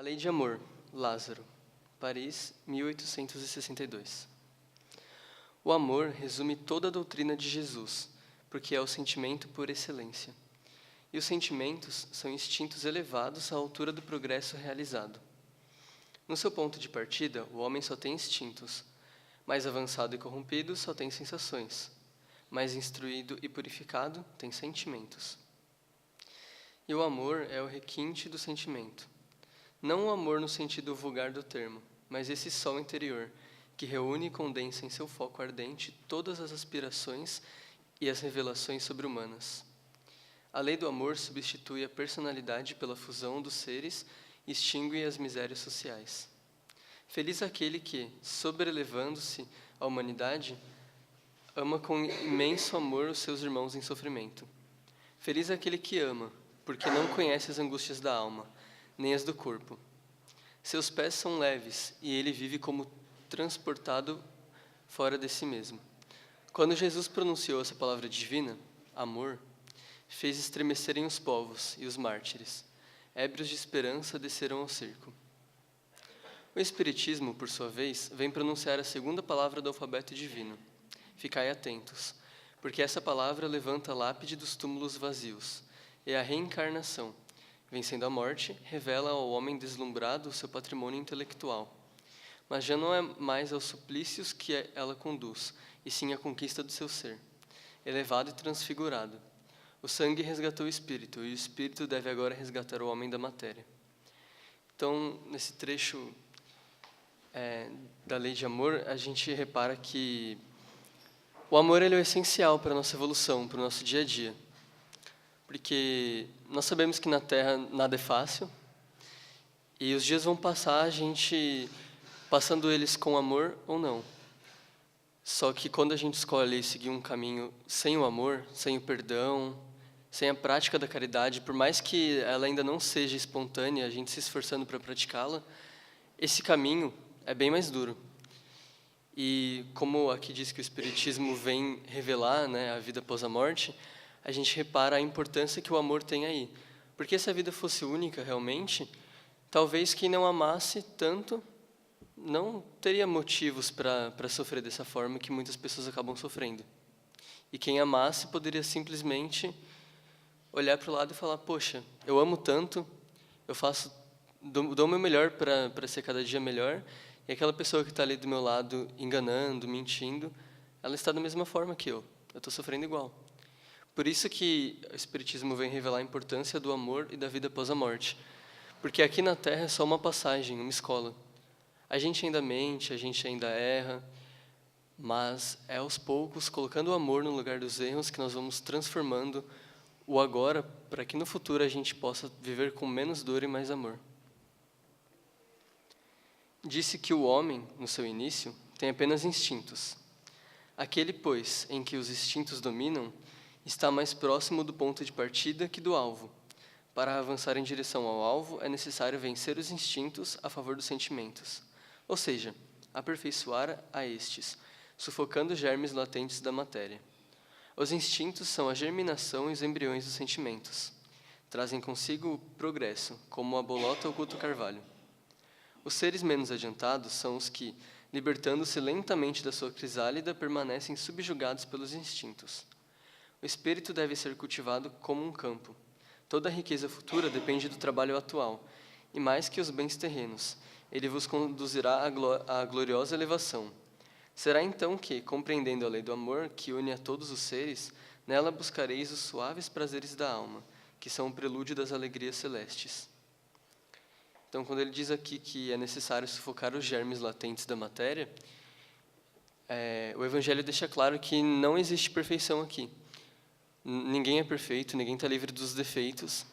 Lei de Amor, Lázaro, Paris, 1862. O amor resume toda a doutrina de Jesus, porque é o sentimento por excelência. E os sentimentos são instintos elevados à altura do progresso realizado. No seu ponto de partida, o homem só tem instintos. Mais avançado e corrompido, só tem sensações. Mais instruído e purificado, tem sentimentos. E o amor é o requinte do sentimento. Não o amor no sentido vulgar do termo, mas esse sol interior, que reúne e condensa em seu foco ardente todas as aspirações e as revelações sobre-humanas. A lei do amor substitui a personalidade pela fusão dos seres e extingue as misérias sociais. Feliz aquele que, sobrelevando-se à humanidade, ama com imenso amor os seus irmãos em sofrimento. Feliz aquele que ama, porque não conhece as angústias da alma, nem as do corpo. Seus pés são leves, e ele vive como transportado fora de si mesmo. Quando Jesus pronunciou essa palavra divina, amor, fez estremecerem os povos e os mártires. Ébrios de esperança desceram ao circo. O Espiritismo, por sua vez, vem pronunciar a segunda palavra do alfabeto divino. Ficai atentos, porque essa palavra levanta a lápide dos túmulos vazios, e a reencarnação, vencendo a morte, revela ao homem deslumbrado o seu patrimônio intelectual. Mas já não é mais aos suplícios que ela conduz, e sim à conquista do seu ser, elevado e transfigurado. O sangue resgatou o espírito, e o espírito deve agora resgatar o homem da matéria. Então, nesse trecho da lei de amor, a gente repara que o amor ele é o essencial para a nossa evolução, para o nosso dia a dia. Porque nós sabemos que na Terra nada é fácil, e os dias vão passar, a gente passando eles com amor ou não. Só que quando a gente escolhe seguir um caminho sem o amor, sem o perdão, sem a prática da caridade, por mais que ela ainda não seja espontânea, a gente se esforçando para praticá-la, esse caminho é bem mais duro. E como aqui diz que o Espiritismo vem revelar, né, a vida após a morte, a gente repara a importância que o amor tem aí. Porque se a vida fosse única realmente, talvez quem não amasse tanto não teria motivos para sofrer dessa forma que muitas pessoas acabam sofrendo. E quem amasse poderia simplesmente olhar para o lado e falar, poxa, eu amo tanto, eu dou o meu melhor para ser cada dia melhor, e aquela pessoa que está ali do meu lado enganando, mentindo, ela está da mesma forma que eu estou sofrendo igual. Por isso que o Espiritismo vem revelar a importância do amor e da vida após a morte. Porque aqui na Terra é só uma passagem, uma escola. A gente ainda mente, a gente ainda erra, mas é aos poucos, colocando o amor no lugar dos erros, que nós vamos transformando o agora, para que no futuro a gente possa viver com menos dor e mais amor. Disse que o homem, no seu início, tem apenas instintos. Aquele, pois, em que os instintos dominam, está mais próximo do ponto de partida que do alvo. Para avançar em direção ao alvo, é necessário vencer os instintos a favor dos sentimentos, ou seja, aperfeiçoar a estes, sufocando os germes latentes da matéria. Os instintos são a germinação e os embriões dos sentimentos. Trazem consigo o progresso, como a bolota oculta o carvalho. Os seres menos adiantados são os que, libertando-se lentamente da sua crisálida, permanecem subjugados pelos instintos. O espírito deve ser cultivado como um campo. Toda a riqueza futura depende do trabalho atual, e mais que os bens terrenos, ele vos conduzirá à gloriosa elevação. Será então que, compreendendo a lei do amor, que une a todos os seres, nela buscareis os suaves prazeres da alma, que são o prelúdio das alegrias celestes. Então, quando ele diz aqui que é necessário sufocar os germes latentes da matéria, o Evangelho deixa claro que não existe perfeição aqui. Ninguém é perfeito, ninguém está livre dos defeitos.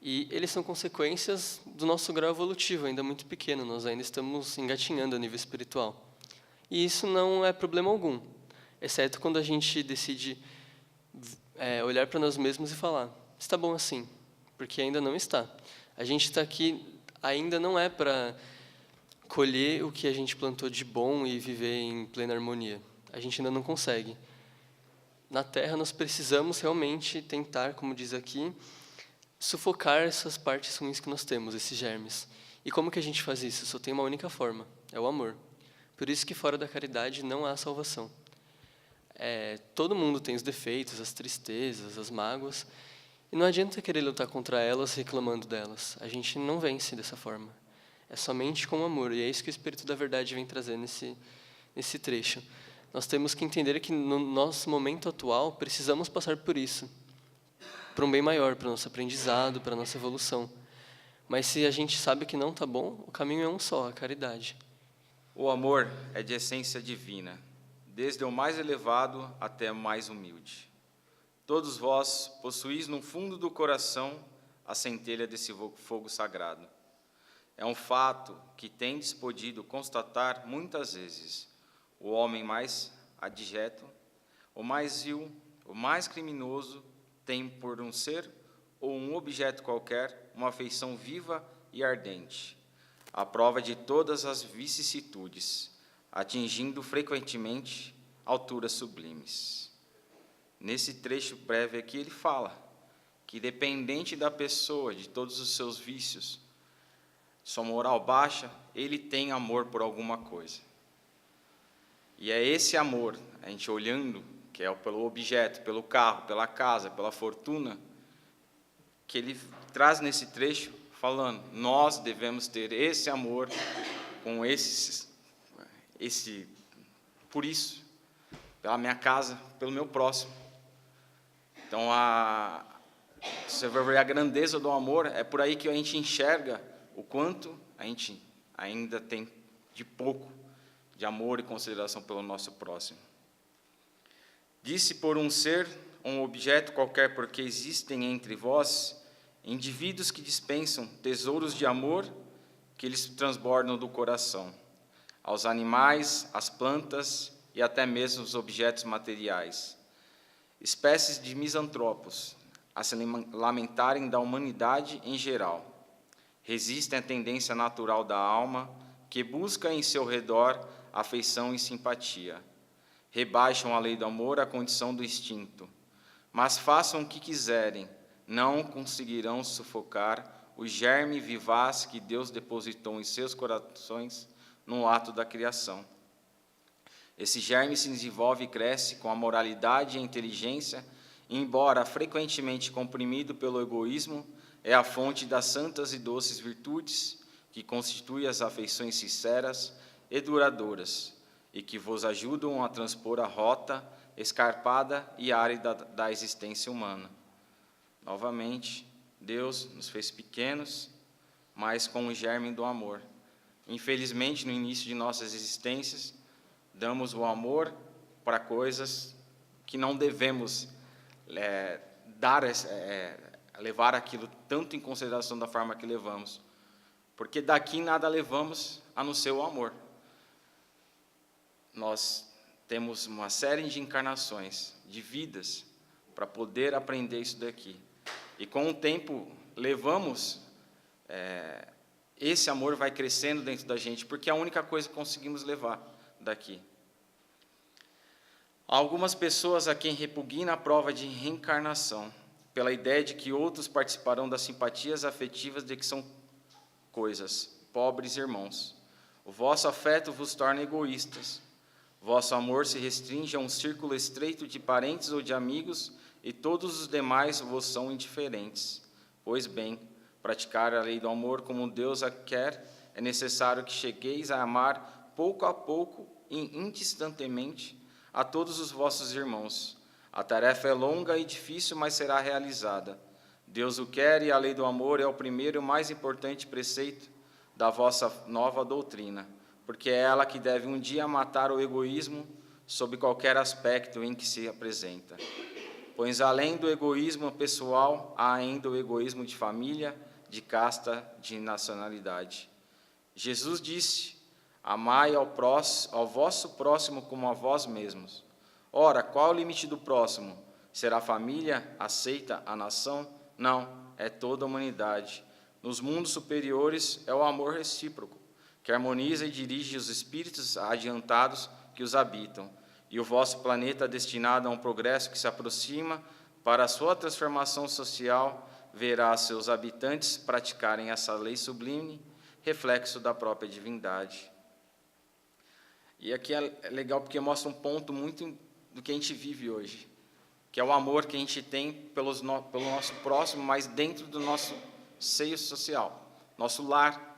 E eles são consequências do nosso grau evolutivo, ainda muito pequeno. Nós ainda estamos engatinhando a nível espiritual. E isso não é problema algum, exceto quando a gente decide olhar para nós mesmos e falar, está bom assim, porque ainda não está. A gente está aqui, ainda não é para colher o que a gente plantou de bom e viver em plena harmonia. A gente ainda não consegue. Na Terra, nós precisamos realmente tentar, como diz aqui, sufocar essas partes ruins que nós temos, esses germes. E como que a gente faz isso? Só tem uma única forma, é o amor. Por isso que fora da caridade não há salvação. Todo mundo tem os defeitos, as tristezas, as mágoas, e não adianta querer lutar contra elas reclamando delas. A gente não vence dessa forma. É somente com o amor, e é isso que o Espírito da Verdade vem trazer nesse trecho. Nós temos que entender que no nosso momento atual precisamos passar por isso, para um bem maior, para o nosso aprendizado, para a nossa evolução. Mas se a gente sabe que não está bom, o caminho é um só, a caridade. O amor é de essência divina, desde o mais elevado até o mais humilde. Todos vós possuís no fundo do coração a centelha desse fogo sagrado. É um fato que tendes podido constatar muitas vezes. O homem mais abjeto, o mais vil, o mais criminoso, tem por um ser ou um objeto qualquer uma afeição viva e ardente, à prova de todas as vicissitudes, atingindo frequentemente alturas sublimes. Nesse trecho breve aqui ele fala que, dependente da pessoa, de todos os seus vícios, sua moral baixa, ele tem amor por alguma coisa. E é esse amor, a gente olhando, que é pelo objeto, pelo carro, pela casa, pela fortuna, que ele traz nesse trecho, falando, nós devemos ter esse amor com por isso, pela minha casa, pelo meu próximo. Então, você vai ver a grandeza do amor, é por aí que a gente enxerga o quanto a gente ainda tem de pouco de amor e consideração pelo nosso próximo. Disse por um ser, um objeto qualquer, porque existem entre vós indivíduos que dispensam tesouros de amor que eles transbordam do coração, aos animais, às plantas e até mesmo os objetos materiais. Espécies de misantropos, a se lamentarem da humanidade em geral. Resistem à tendência natural da alma, que busca em seu redor afeição e simpatia. Rebaixam a lei do amor à condição do instinto, mas façam o que quiserem, não conseguirão sufocar o germe vivaz que Deus depositou em seus corações no ato da criação. Esse germe se desenvolve e cresce com a moralidade e a inteligência, e, embora frequentemente comprimido pelo egoísmo, é a fonte das santas e doces virtudes que constituem as afeições sinceras e duradouras, e que vos ajudam a transpor a rota escarpada e árida da existência humana. Novamente, Deus nos fez pequenos, mas com o germe do amor. Infelizmente, no início de nossas existências, damos o amor para coisas que não devemos levar aquilo tanto em consideração da forma que levamos, porque daqui nada levamos a não ser o amor. Nós temos uma série de encarnações, de vidas, para poder aprender isso daqui. E com o tempo levamos, esse amor vai crescendo dentro da gente, porque é a única coisa que conseguimos levar daqui. Há algumas pessoas a quem repugna a prova de reencarnação, pela ideia de que outros participarão das simpatias afetivas de que são coisas. Pobres irmãos, o vosso afeto vos torna egoístas. Vosso amor se restringe a um círculo estreito de parentes ou de amigos, e todos os demais vos são indiferentes. Pois bem, praticar a lei do amor como Deus a quer, é necessário que chegueis a amar pouco a pouco e indistantemente a todos os vossos irmãos. A tarefa é longa e difícil, mas será realizada. Deus o quer, e a lei do amor é o primeiro e mais importante preceito da vossa nova doutrina, porque é ela que deve um dia matar o egoísmo sob qualquer aspecto em que se apresenta. Pois além do egoísmo pessoal, há ainda o egoísmo de família, de casta, de nacionalidade. Jesus disse: amai ao vosso próximo como a vós mesmos. Ora, qual é o limite do próximo? Será a família? Aceita a nação? Não, é toda a humanidade. Nos mundos superiores é o amor recíproco, que harmoniza e dirige os espíritos adiantados que os habitam. E o vosso planeta, destinado a um progresso que se aproxima para a sua transformação social, verá seus habitantes praticarem essa lei sublime, reflexo da própria divindade. E aqui é legal porque mostra um ponto muito do que a gente vive hoje, que é o amor que a gente tem pelo nosso próximo, mas dentro do nosso seio social, nosso lar.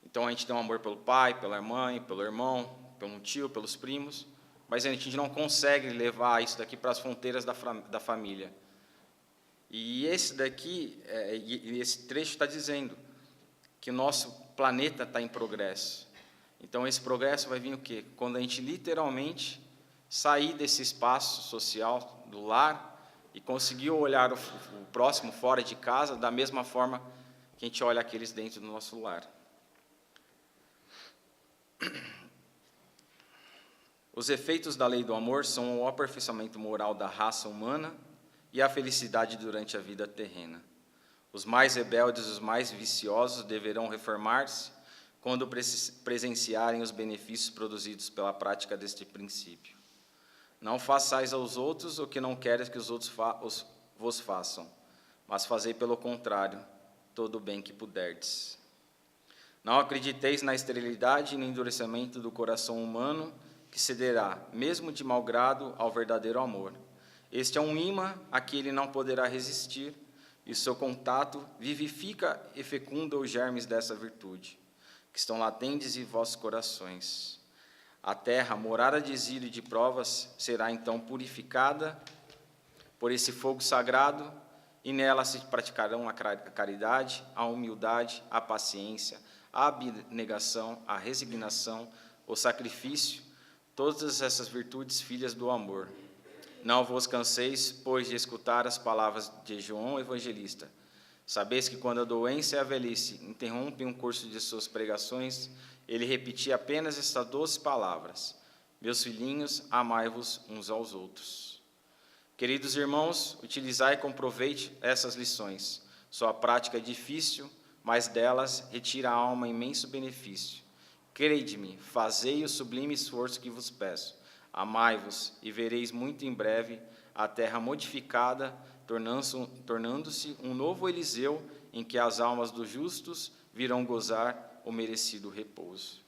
Então a gente tem um amor pelo pai, pela mãe, pelo irmão, pelo tio, pelos primos, mas a gente não consegue levar isso daqui para as fronteiras da família. E esse trecho está dizendo que o nosso planeta está em progresso. Então esse progresso vai vir o quê? Quando a gente literalmente sair desse espaço social do lar e conseguir olhar o próximo fora de casa da mesma forma que a gente olha aqueles dentro do nosso lar. Os efeitos da lei do amor são o aperfeiçoamento moral da raça humana e a felicidade durante a vida terrena. Os mais rebeldes e os mais viciosos deverão reformar-se quando presenciarem os benefícios produzidos pela prática deste princípio. Não façais aos outros o que não queres que os outros vos façam, mas fazei pelo contrário todo o bem que puderdes. Não acrediteis na esterilidade e no endurecimento do coração humano, que cederá, mesmo de mau grado, ao verdadeiro amor. Este é um imã a que ele não poderá resistir, e o seu contato vivifica e fecunda os germes dessa virtude, que estão latentes em vossos corações. A terra, morada de exílio e de provas, será então purificada por esse fogo sagrado, e nela se praticarão a caridade, a humildade, a paciência, a abnegação, a resignação, o sacrifício, todas essas virtudes filhas do amor. Não vos canseis, pois, de escutar as palavras de João Evangelista. Sabeis que quando a doença e a velhice interrompem um curso de suas pregações, ele repetia apenas estas doces palavras: meus filhinhos, amai-vos uns aos outros. Queridos irmãos, utilizai com proveito essas lições. Sua prática é difícil, mas delas retira a alma imenso benefício. Crede-me, fazei o sublime esforço que vos peço. Amai-vos, e vereis muito em breve a terra modificada, tornando-se um novo Eliseu, em que as almas dos justos virão gozar o merecido repouso.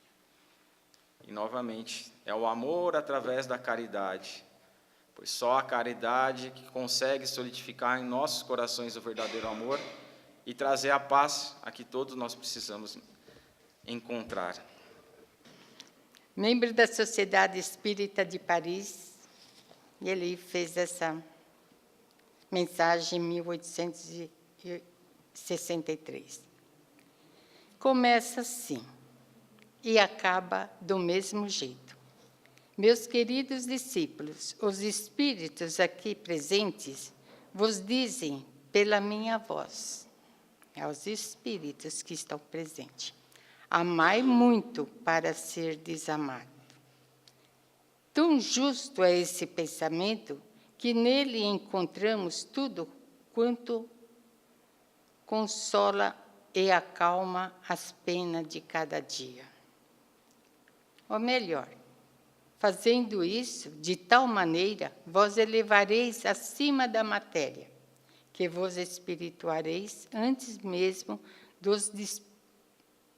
E, novamente, é o amor através da caridade, pois só a caridade que consegue solidificar em nossos corações o verdadeiro amor e trazer a paz a que todos nós precisamos encontrar. Membro da Sociedade Espírita de Paris, e ele fez essa mensagem em 1863. Começa assim e acaba do mesmo jeito. Meus queridos discípulos, os espíritos aqui presentes vos dizem pela minha voz, aos espíritos que estão presentes: amai muito para ser desamado. Tão justo é esse pensamento que nele encontramos tudo quanto consola e acalma as penas de cada dia. Ou melhor, fazendo isso, de tal maneira, vos elevareis acima da matéria, que vos espirituareis antes mesmo dos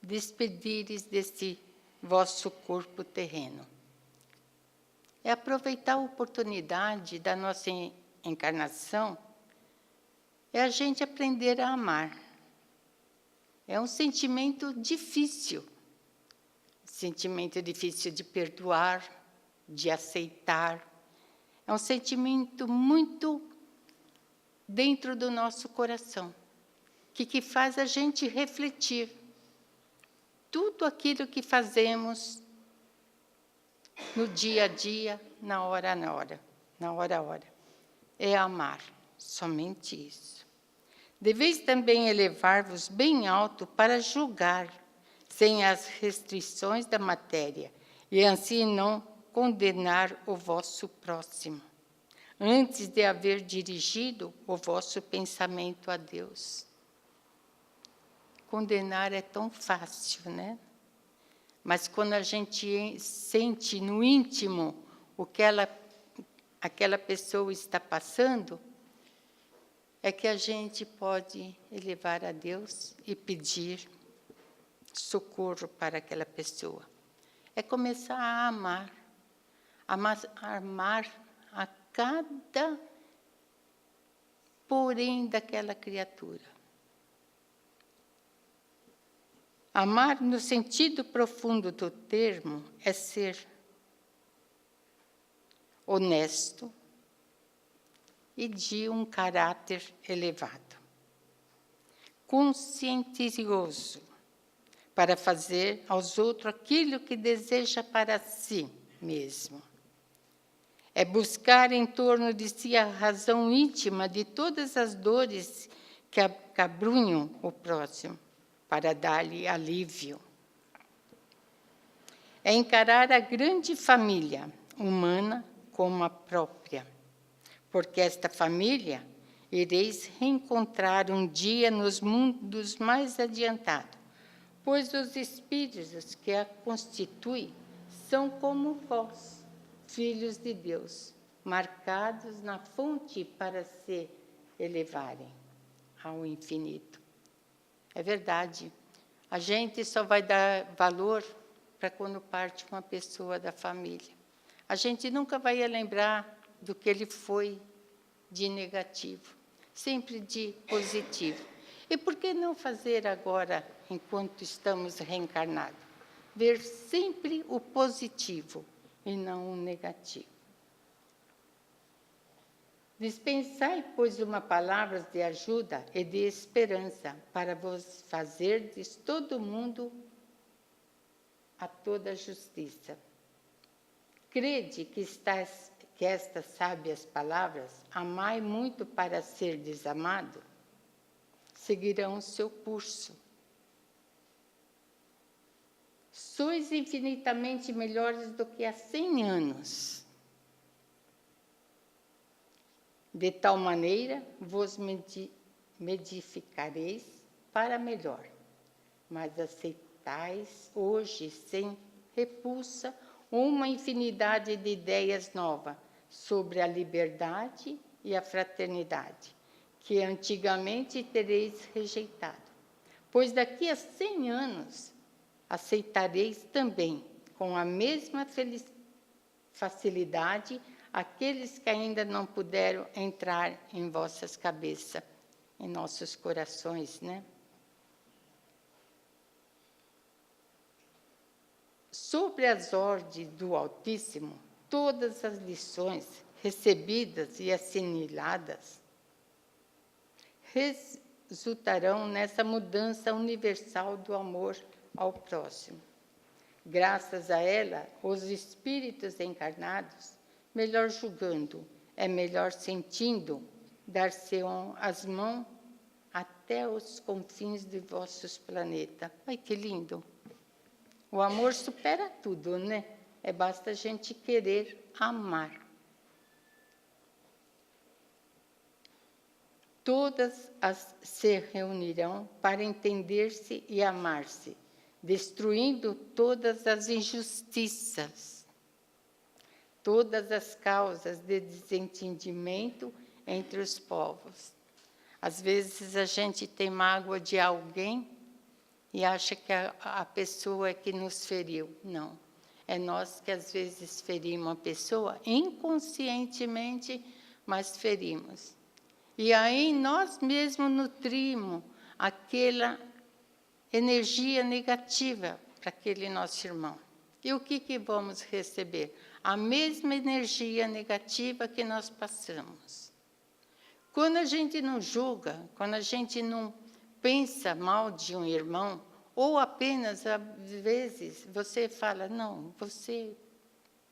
despedires desse vosso corpo terreno. É aproveitar a oportunidade da nossa encarnação, é a gente aprender a amar. É um sentimento difícil de perdoar, de aceitar. É um sentimento muito dentro do nosso coração, que faz a gente refletir. Tudo aquilo que fazemos no dia a dia, na hora a hora, é amar, somente isso. Deveis também elevar-vos bem alto para julgar, sem as restrições da matéria, e assim não condenar o vosso próximo, antes de haver dirigido o vosso pensamento a Deus. Condenar é tão fácil, né? Mas quando a gente sente no íntimo o que aquela pessoa está passando, é que a gente pode elevar a Deus e pedir socorro para aquela pessoa. É começar a amar a cada porém daquela criatura. Amar, no sentido profundo do termo, é ser honesto e de um caráter elevado, conscientioso, para fazer aos outros aquilo que deseja para si mesmo. É buscar em torno de si a razão íntima de todas as dores que acabrunham o próximo, para dar-lhe alívio. É encarar a grande família humana como a própria, porque esta família ireis reencontrar um dia nos mundos mais adiantados, pois os espíritos que a constituem são como vós, filhos de Deus, marcados na fonte para se elevarem ao infinito. É verdade, a gente só vai dar valor para quando parte uma pessoa da família. A gente nunca vai lembrar do que ele foi de negativo, sempre de positivo. E por que não fazer agora, enquanto estamos reencarnados? Ver sempre o positivo e não o negativo. Dispensai, pois, uma palavra de ajuda e de esperança, para vos fazerdes todo mundo a toda justiça. Crede que estas sábias palavras, amai muito para ser desamado, seguirão o seu curso. Sois infinitamente melhores do que há 100 anos. De tal maneira vos modificareis para melhor, mas aceitais hoje, sem repulsa, uma infinidade de ideias novas sobre a liberdade e a fraternidade, que antigamente tereis rejeitado. Pois daqui a 100 anos aceitareis também, com a mesma facilidade, aqueles que ainda não puderam entrar em vossas cabeças, em nossos corações, né? Sobre as ordens do Altíssimo, todas as lições recebidas e assimiladas resultarão nessa mudança universal do amor ao próximo. Graças a ela, os espíritos encarnados, melhor julgando, melhor sentindo, dar-se-ão as mãos até os confins de vossos planetas. Ai, que lindo! O amor supera tudo, né? Basta a gente querer amar. Todas se reunirão para entender-se e amar-se, destruindo todas as injustiças, todas as causas de desentendimento entre os povos. Às vezes a gente tem mágoa de alguém e acha que a pessoa é que nos feriu. Não. É nós que às vezes ferimos a pessoa inconscientemente, mas ferimos. E aí nós mesmos nutrimos aquela energia negativa para aquele nosso irmão. E o que vamos receber? A mesma energia negativa que nós passamos. Quando a gente não julga, quando a gente não pensa mal de um irmão, ou apenas, às vezes, você fala, não, você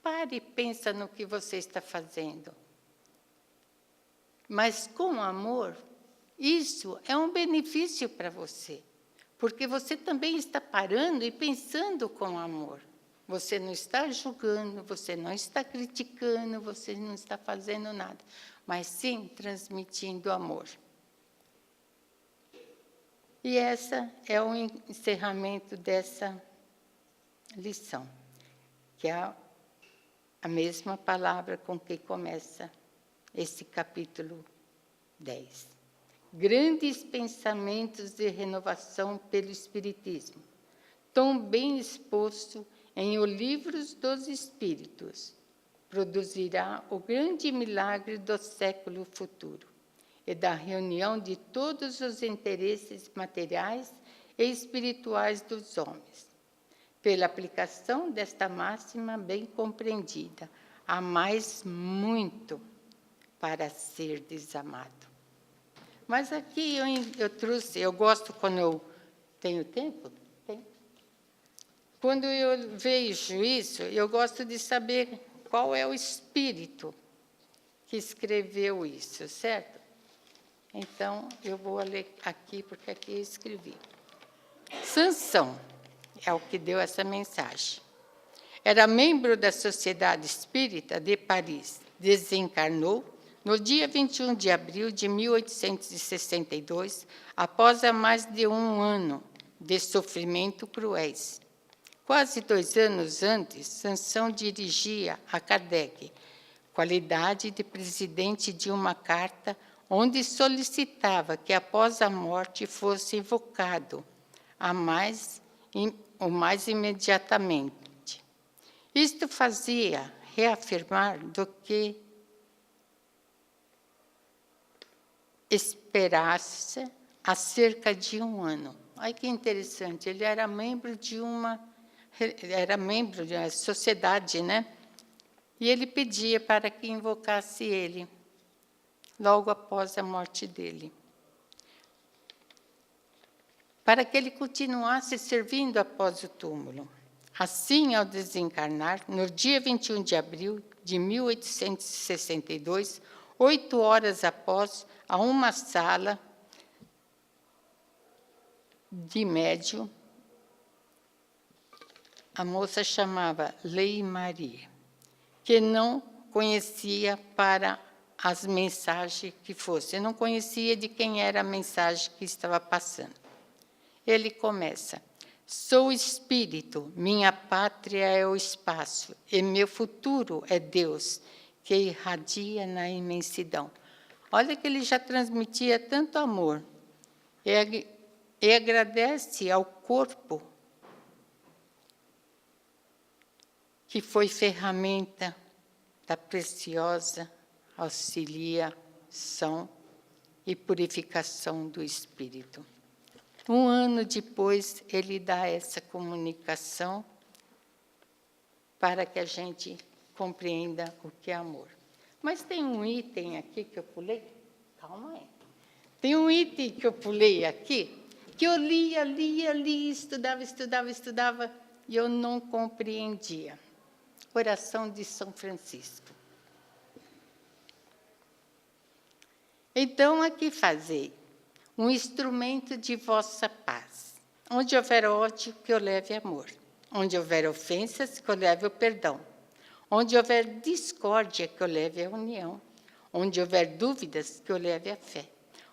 pare e pensa no que você está fazendo. Mas com amor, isso é um benefício para você, porque você também está parando e pensando com amor. Você não está julgando, você não está criticando, você não está fazendo nada, mas sim transmitindo amor. E esse é o encerramento dessa lição, que é a mesma palavra com que começa esse capítulo 10. grandes pensamentos de renovação pelo Espiritismo, tão bem exposto em O Livros dos Espíritos, produzirá o grande milagre do século futuro e da reunião de todos os interesses materiais e espirituais dos homens. Pela aplicação desta máxima bem compreendida, há mais muito para ser desamado. Mas aqui eu trouxe, eu gosto quando eu tenho tempo, quando eu vejo isso, eu gosto de saber qual é o espírito que escreveu isso, certo? Então, eu vou ler aqui, porque aqui eu escrevi. Sansão é o que deu essa mensagem. Era membro da Sociedade Espírita de Paris. Desencarnou no dia 21 de abril de 1862, após mais de um ano de sofrimento cruéis. Quase 2 anos antes, Sansão dirigia a Kardec, qualidade de presidente de uma carta onde solicitava que, após a morte, fosse invocado o mais imediatamente. Isto fazia reafirmar do que esperasse há cerca de um ano. Olha que interessante, ele era membro de uma sociedade, né? E ele pedia para que invocasse ele, logo após a morte dele, para que ele continuasse servindo após o túmulo. Assim, ao desencarnar, no dia 21 de abril de 1862, 8 horas após, a uma sala de médium, a moça chamava Lei Maria, que não conhecia para as mensagens que fossem, não conhecia de quem era a mensagem que estava passando. Ele começa: sou espírito, minha pátria é o espaço, e meu futuro é Deus, que irradia na imensidão. Olha que ele já transmitia tanto amor, e agradece ao corpo que foi ferramenta da preciosa auxiliação e purificação do espírito. Um ano depois, ele dá essa comunicação para que a gente compreenda o que é amor. Mas tem um item aqui que eu pulei. Calma aí. Tem um item que eu pulei aqui, que eu lia, estudava, e eu não compreendia. Coração de São Francisco. Então, aqui fazei um instrumento de vossa paz. Onde houver ódio, que eu leve amor. Onde houver ofensas, que eu leve o perdão. Onde houver discórdia, que eu leve a união. Onde houver dúvidas, que eu leve a fé.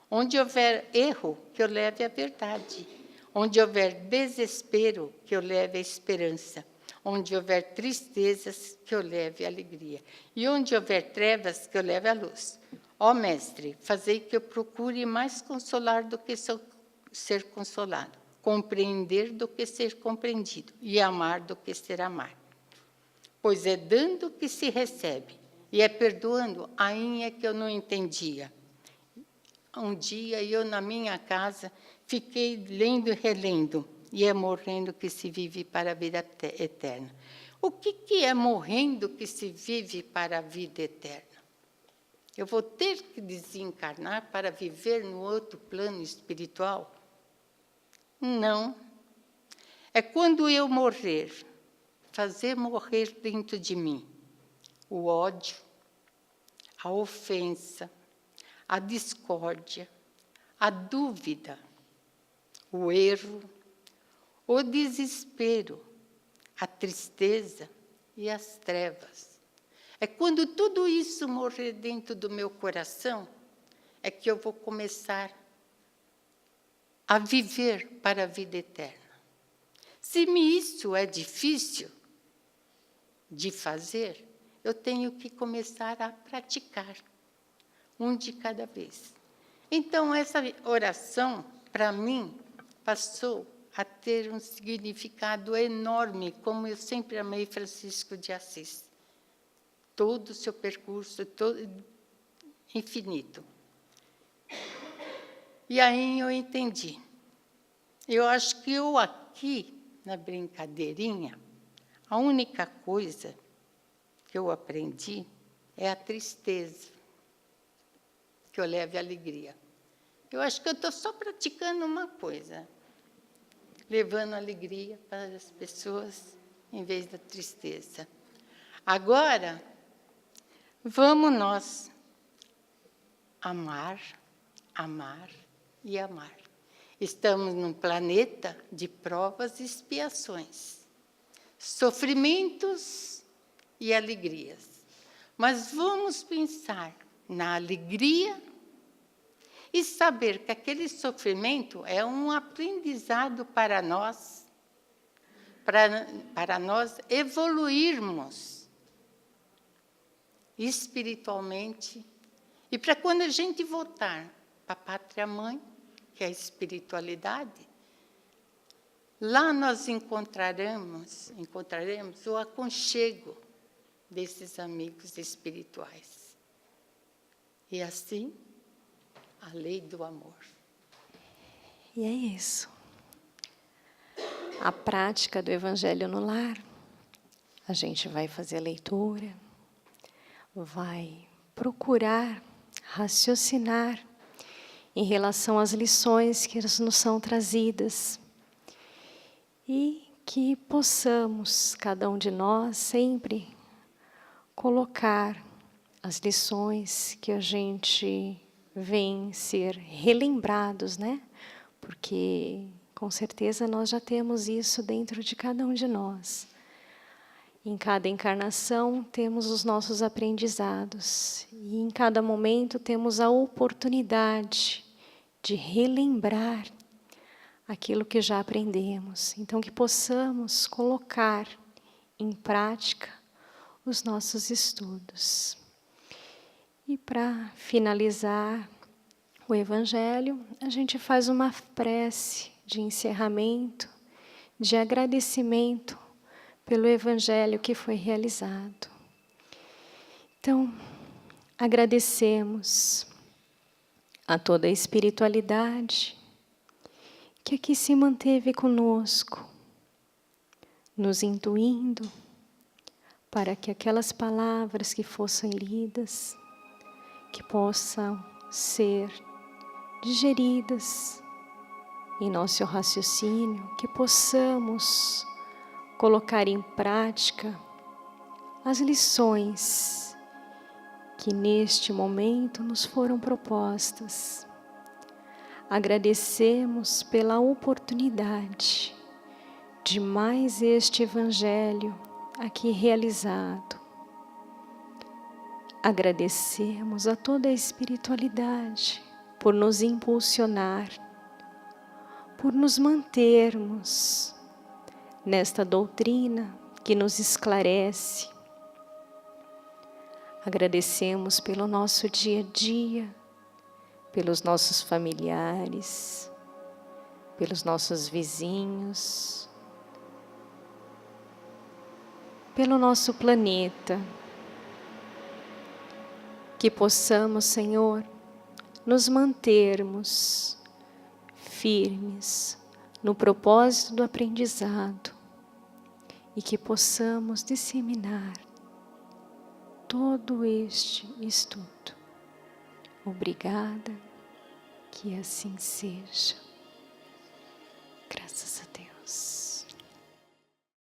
Onde houver erro, que eu leve a verdade. Onde houver desespero, que eu leve a esperança. Onde houver tristezas, que eu leve a alegria. E onde houver trevas, que eu leve a luz. Ó Mestre, fazei que eu procure mais consolar do que ser consolado, compreender do que ser compreendido, e amar do que ser amado. Pois é dando que se recebe, e é perdoando, aí é que eu não entendia. Um dia, eu na minha casa, fiquei lendo e relendo, e é morrendo que se vive para a vida eterna. O que é morrendo que se vive para a vida eterna? Eu vou ter que desencarnar para viver no outro plano espiritual? Não. É quando eu morrer, fazer morrer dentro de mim o ódio, a ofensa, a discórdia, a dúvida, o erro, o desespero, a tristeza e as trevas. É quando tudo isso morrer dentro do meu coração, é que eu vou começar a viver para a vida eterna. Se isso é difícil de fazer, eu tenho que começar a praticar, um de cada vez. Então, essa oração, para mim, passou a ter um significado enorme, como eu sempre amei Francisco de Assis. Todo o seu percurso, infinito. E aí eu entendi. Eu acho que eu aqui, na brincadeirinha, a única coisa que eu aprendi é a tristeza, que eu leve alegria. Eu acho que eu estou só praticando uma coisa, levando alegria para as pessoas, em vez da tristeza. Agora, vamos nós amar, amar e amar. Estamos num planeta de provas e expiações, sofrimentos e alegrias. Mas vamos pensar na alegria e saber que aquele sofrimento é um aprendizado para nós evoluirmos espiritualmente e para quando a gente voltar para a pátria-mãe, que é a espiritualidade, lá nós encontraremos o aconchego desses amigos espirituais. E assim, a lei do amor. E é isso. A prática do Evangelho no lar. A gente vai fazer a leitura, vai procurar raciocinar em relação às lições que nos são trazidas e que possamos, cada um de nós, sempre colocar as lições que a gente vem ser relembrados, né? Porque, com certeza, nós já temos isso dentro de cada um de nós. Em cada encarnação, temos os nossos aprendizados. E, em cada momento, temos a oportunidade de relembrar aquilo que já aprendemos. Então, que possamos colocar em prática os nossos estudos. E para finalizar o Evangelho, a gente faz uma prece de encerramento, de agradecimento pelo Evangelho que foi realizado. Então, agradecemos a toda a espiritualidade que aqui se manteve conosco, nos intuindo para que aquelas palavras que fossem lidas, que possam ser digeridas em nosso raciocínio, que possamos colocar em prática as lições que neste momento nos foram propostas. Agradecemos pela oportunidade de mais este Evangelho aqui realizado. Agradecemos a toda a espiritualidade por nos impulsionar, por nos mantermos nesta doutrina que nos esclarece. Agradecemos pelo nosso dia a dia, pelos nossos familiares, pelos nossos vizinhos, pelo nosso planeta. Que possamos, Senhor, nos mantermos firmes no propósito do aprendizado e que possamos disseminar todo este estudo. Obrigada, que assim seja.